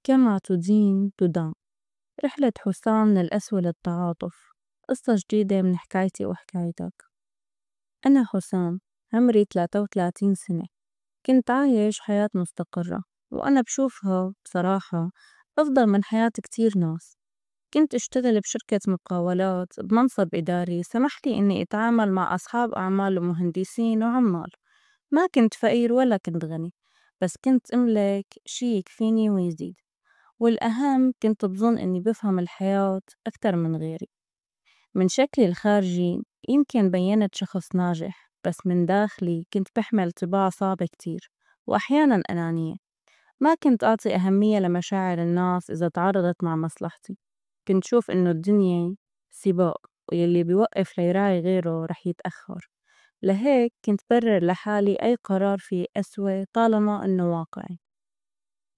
كما تدين تدان. رحلة حسام من القسوة للتعاطف. قصة جديدة من حكايتي وحكايتك. أنا حسام، عمري 33 سنة. كنت عايش حياة مستقرة، وأنا بشوفها بصراحة أفضل من حياة كتير ناس. كنت أشتغل بشركة مقاولات بمنصب إداري سمح لي إني أتعامل مع أصحاب أعمال ومهندسين وعمال. ما كنت فقير ولا كنت غني، بس كنت أملك شي يكفيني ويزيد. والأهم كنت بظن إني بفهم الحياة أكتر من غيري. من شكلي الخارجي يمكن بينت شخص ناجح، بس من داخلي كنت بحمل طباع صعبة كتير، وأحياناً أنانية. ما كنت أعطي أهمية لمشاعر الناس إذا تعارضت مع مصلحتي. كنت شوف إنه الدنيا سباق، ويلي بيوقف ليراعي غيره رح يتأخر. لهيك كنت برر لحالي أي قرار فيه أسوأ طالما إنه واقعي.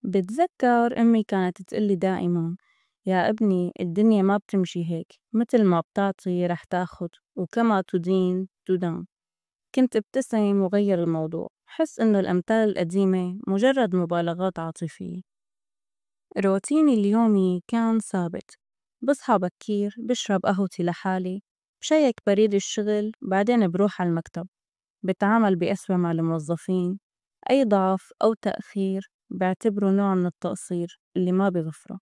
بتذكر أمي كانت تقلي دائما: يا ابني الدنيا ما بتمشي هيك، متل ما بتعطي رح تاخد، وكما تدين تدان. كنت ابتسم وغير الموضوع، حس إنه الأمثال القديمة مجرد مبالغات عاطفية. روتيني اليومي كان ثابت: بصحى بكير، بشرب قهوتي لحالي، بشيك بريد الشغل، بعدين بروح على المكتب. بتعامل بقسوة مع الموظفين. أي ضعف أو تأخير بعتبره نوع من التقصير اللي ما بغفره.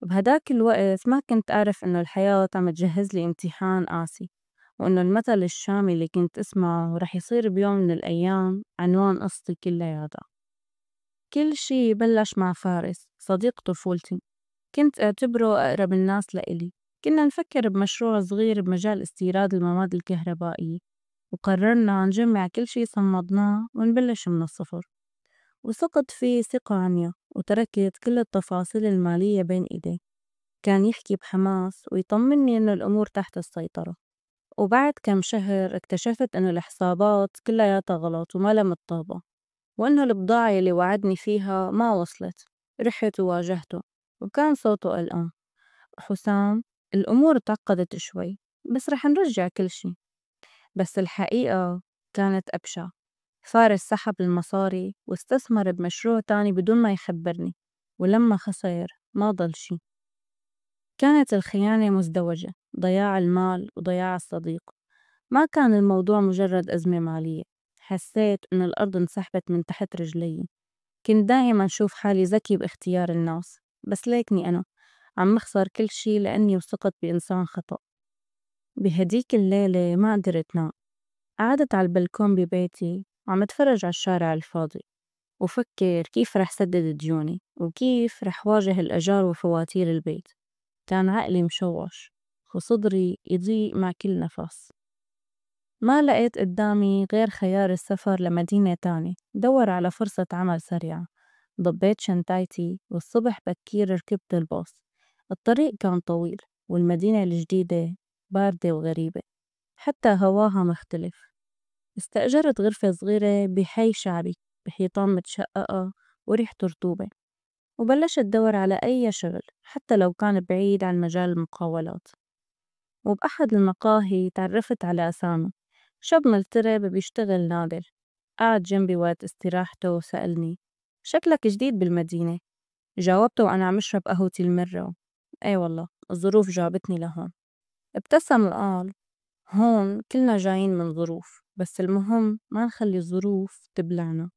بهداك الوقت ما كنت أعرف إنه الحياة عم تجهز لي امتحان قاسي، وإنه المثل الشامي اللي كنت أسمعه رح يصير بيوم من الأيام عنوان قصتي كلياتها. كل شي بلش مع فارس صديق طفولتي. كنت أعتبره أقرب الناس لإلي. كنا نفكر بمشروع صغير بمجال استيراد المواد الكهربائية، وقررنا نجمع كل شي صمدناه ونبلش من الصفر. وثقت فيه ثقة عميا، وتركت كل التفاصيل المالية بين إيديه. كان يحكي بحماس ويطمني إنه الأمور تحت السيطرة. وبعد كم شهر اكتشفت إنه الحسابات كلياتها غلط وما لم تطابق، وإنه البضاعة اللي وعدني فيها ما وصلت. رحت وواجهته، وكان صوته قلقان: حسام، الأمور تعقدت شوي، بس رح نرجع كل شي. بس الحقيقة كانت أبشع. فارس سحب المصاري واستثمر بمشروع تاني بدون ما يخبرني، ولما خسر ما ضل شي. كانت الخيانة مزدوجة: ضياع المال وضياع الصديق. ما كان الموضوع مجرد أزمة مالية، حسيت إنه الأرض انسحبت من تحت رجلي. كنت دائما شوف حالي ذكي باختيار الناس، بس ليكني أنا عم أخسر كل شي لأني وثقت بإنسان خطأ. بهديك الليلة ما قدرت نام. قعدت على البلكون ببيتي وعم أتفرج على الشارع الفاضي، وفكر كيف رح سدد ديوني وكيف رح واجه الأجار وفواتير البيت. كان عقلي مشوش، وصدري يضيق مع كل نفس. ما لقيت قدامي غير خيار السفر لمدينة تانية دور على فرصة عمل سريعة. ضبيت شنطايتي والصبح بكير ركبت الباص. الطريق كان طويل، والمدينة الجديدة باردة وغريبة، حتى هواها مختلف. استأجرت غرفة صغيرة بحي شعبي، بحيطان متشققة وريحته رطوبة. وبلشت أدور على أي شغل حتى لو كان بعيد عن مجال المقاولات. وبأحد المقاهي تعرفت على أسامة، شاب مغترب بيشتغل نادر. قعد جنبي وقت استراحته وسألني: شكلك جديد بالمدينة؟ جاوبته وأنا عم أشرب قهوتي المرة: إيه والله، الظروف جابتني لهون. ابتسم وقال: هون كلنا جايين من ظروف، بس المهم ما نخلي الظروف تبلعنا.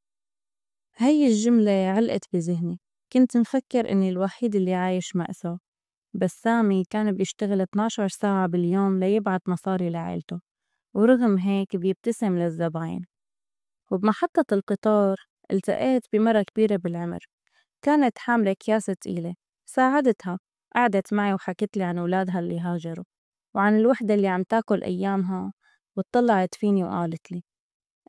هاي الجملة علقت بذهني. كنت مفكر إني الوحيد اللي عايش مأساة، بس سامي كان بيشتغل 12 ساعة باليوم ليبعت مصاري لعيلته، ورغم هيك بيبتسم للزباين. وبمحطة القطار التقيت بمرة كبيرة بالعمر، كانت حاملة أكياس تقيلة. ساعدتها، قعدت معي وحكت لي عن أولادها اللي هاجروا، وعن الوحدة اللي عم تاكل أيامها. واتطلعت فيني وقالت لي: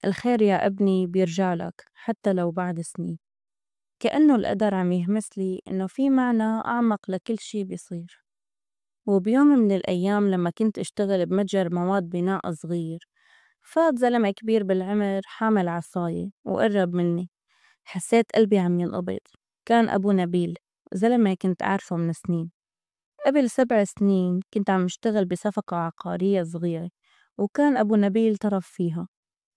الخير يا ابني بيرجع لك حتى لو بعد سنين. كأنه القدر عم يهمس لي إنه في معنى أعمق لكل شي بيصير. وبيوم من الأيام لما كنت أشتغل بمتجر مواد بناء صغير، فات زلمة كبير بالعمر حامل عصاية وقرب مني. حسيت قلبي عم ينقبض. كان أبو نبيل، زلمة كنت أعرفه من سنين. قبل 7 سنين كنت عم اشتغل بصفقة عقارية صغيرة، وكان أبو نبيل طرف فيها.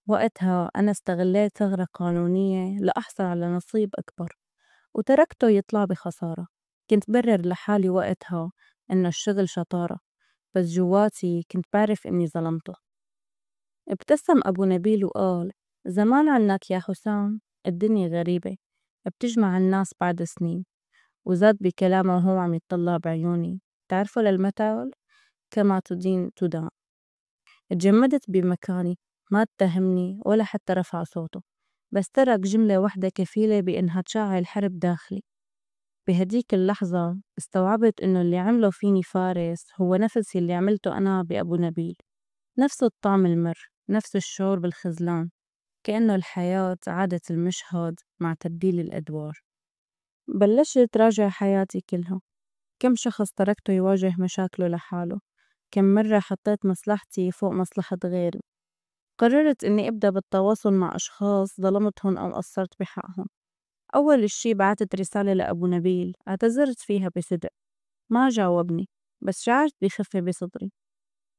وقتها أنا استغليت ثغرة قانونية لأحصل على نصيب أكبر، وتركته يطلع بخسارة. كنت برر لحالي وقتها إنه الشغل شطارة، بس جواتي كنت بعرف إني ظلمته. ابتسم أبو نبيل وقال: زمان عنك يا حسام الدنيا غريبة، بتجمع الناس بعد سنين. وزاد بكلامه وهو عم يطلع بعيوني: تعرفوا للمثل كما تدين تدان. اتجمدت بمكاني، ما اتهمني ولا حتى رفع صوته، بس ترك جملة واحدة كفيلة بإنها تشعل حرب داخلي. بهديك اللحظة استوعبت إنه اللي عمله فيني فارس هو نفس اللي عملته أنا بأبو نبيل، نفس الطعم المر، نفس الشعور بالخذلان، كأنه الحياة عادت المشهد مع تبديل الأدوار. بلشت راجع حياتي كلها، كم شخص تركته يواجه مشاكله لحاله، كم مرة حطيت مصلحتي فوق مصلحة غيري، قررت إني أبدأ بالتواصل مع أشخاص ظلمتهم أو قصرت بحقهم. أول الشي بعتت رسالة لأبو نبيل اعتذرت فيها بصدق، ما جاوبني بس شعرت بخفة بصدري.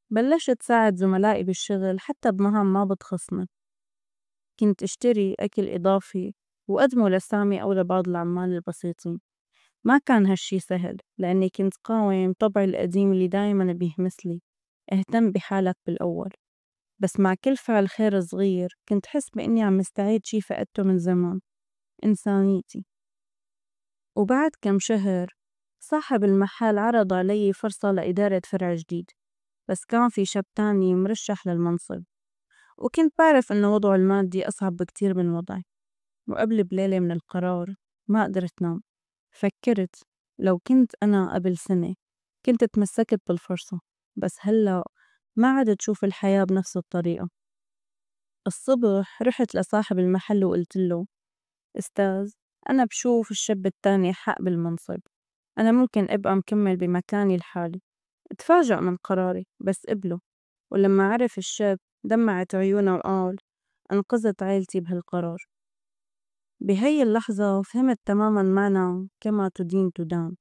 بلشت ساعد زملائي بالشغل حتى بمهام ما بتخصني، كنت اشتري أكل إضافي وأقدمه لسامي أو لبعض العمال البسيطين. ما كان هالشي سهل لأني كنت قاوم طبعي القديم اللي دايما بيهمسلي: اهتم بحالك بالأول. بس مع كل فعل خير صغير كنت حس بإني عم استعيد شي فقدته من زمان: إنسانيتي. وبعد كم شهر صاحب المحل عرض علي فرصة لإدارة فرع جديد، بس كان في شاب تاني مرشح للمنصب، وكنت بعرف إنه وضعه المادي أصعب بكتير من وضعي. وقبل بليلة من القرار ما قدرت نام. فكرت لو كنت أنا قبل سنة كنت تمسكت بالفرصة، بس هلأ ما عدت شوف الحياة بنفس الطريقة. الصبح رحت لصاحب المحل وقلت له: أستاذ، أنا بشوف الشاب التاني حق بالمنصب، أنا ممكن أبقى مكمل بمكاني الحالي. اتفاجأ من قراري بس قبله، ولما عرف الشاب دمعت عيونه وقال: أنقذت عيلتي بهالقرار. بهي اللحظة فهمت تماماً معنى كما تدين تدان،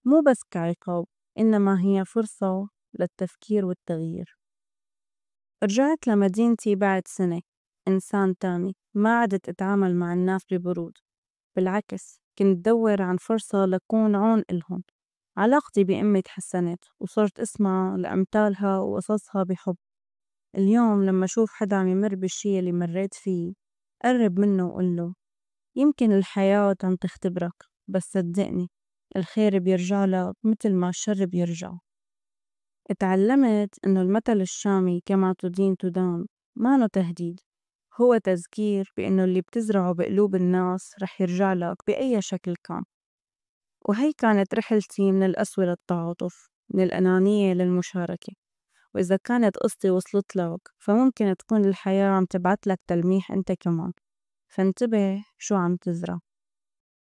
مو بس كعقاب، إنما هي فرصة للتفكير والتغيير. رجعت لمدينتي بعد سنة إنسان تاني، ما عدت أتعامل مع الناس ببرود، بالعكس كنت دور عن فرصة لكون عون إلهم. علاقتي بأمي تحسنت وصرت أسمع لأمثالها وقصصها بحب. اليوم لما أشوف حدا عم يمر بالشي اللي مريت فيه قرب منه وقله: يمكن الحياة عم تختبرك، بس صدقني الخير بيرجع لك متل ما الشر بيرجع. اتعلمت إنه المثل الشامي كما تدين تدان مانو تهديد، هو تذكير بإنه اللي بتزرعه بقلوب الناس رح يرجع لك بأي شكل كان. وهي كانت رحلتي من القسوة للتعاطف، من الأنانية للمشاركة. وإذا كانت قصتي وصلت لك فممكن تكون الحياة عم تبعت لك تلميح أنت كمان، فانتبه شو عم تزرع.